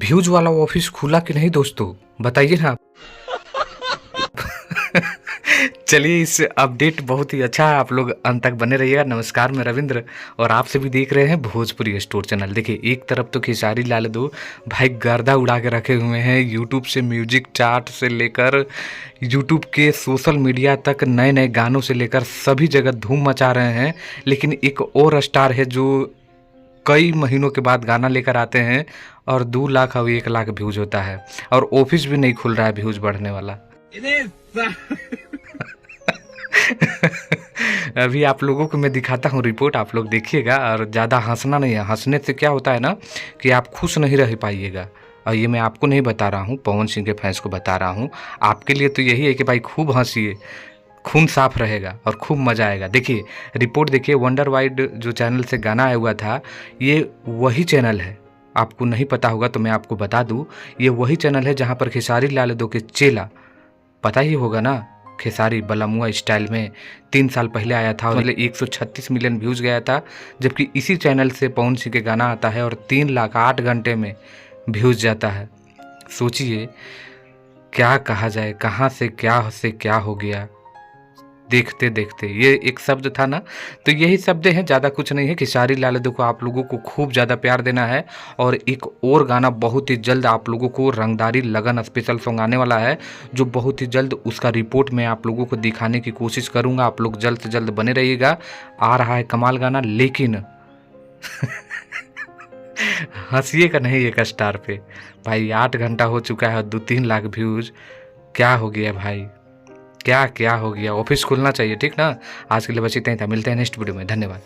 Views वाला office खुला कि नहीं दोस्तों, बताइए ना। चलिए, इस अपडेट बहुत ही अच्छा है, आप लोग अंत तक बने रहिएगा। नमस्कार, मैं रविंद्र और आप सभी देख रहे हैं भोजपुरी स्टोर चैनल। देखिए, एक तरफ तो खेसारी लाल दो भाई गर्दा उड़ा के रखे हुए हैं। यूट्यूब से म्यूजिक चार्ट से लेकर यूट्यूब के सोशल मीडिया तक नए नए गानों से लेकर सभी जगह धूम मचा रहे हैं। लेकिन एक और स्टार है जो कई महीनों के बाद गाना लेकर आते हैं और 2 लाख और 1 लाख व्यूज होता है, और ऑफिस भी नहीं खुल रहा है व्यूज बढ़ने वाला। अभी आप लोगों को मैं दिखाता हूँ रिपोर्ट, आप लोग देखिएगा। और ज़्यादा हंसना नहीं है, हंसने से क्या होता है ना कि आप खुश नहीं रह पाइएगा। और ये मैं आपको नहीं बता रहा हूँ, पवन सिंह के फैंस को बता रहा हूँ। आपके लिए तो यही है कि भाई खूब हंसिए, खून साफ रहेगा और खूब मज़ा आएगा। देखिए रिपोर्ट देखिए, वंडर वाइड जो चैनल से गाना आया हुआ था, ये वही चैनल है। आपको नहीं पता होगा तो मैं आपको बता दूं, ये वही चैनल है जहां पर खेसारी लाल यादव के चेला, पता ही होगा ना, खेसारी बलामुआ स्टाइल में 3 साल पहले आया था, मतलब 136 मिलियन व्यूज गया था। जबकि इसी चैनल से पवन सिंह के गाना आता है और 3 लाख 8 घंटे में व्यूज जाता है। सोचिए क्या कहा जाए, कहाँ से क्या हो गया देखते देखते। ये एक शब्द था ना, तो यही शब्द है, ज़्यादा कुछ नहीं है। खेसारी लाल यादव को आप लोगों को खूब ज़्यादा प्यार देना है। और एक और गाना बहुत ही जल्द आप लोगों को, रंगदारी लगन स्पेशल सॉन्ग आने वाला है, जो बहुत ही जल्द उसका रिपोर्ट मैं आप लोगों को दिखाने की कोशिश करूँगा। आप लोग जल्द से जल्द बने रहिएगा। आ रहा है कमाल गाना, लेकिन हंसिएगा नहीं एक स्टार पे। भाई 8 घंटा हो चुका है और 2-3 लाख व्यूज, क्या हो गया भाई, क्या क्या हो गया। ऑफिस खुलना चाहिए, ठीक ना। आज के लिए बस इतना ही था, मिलते हैं नेक्स्ट वीडियो में, धन्यवाद।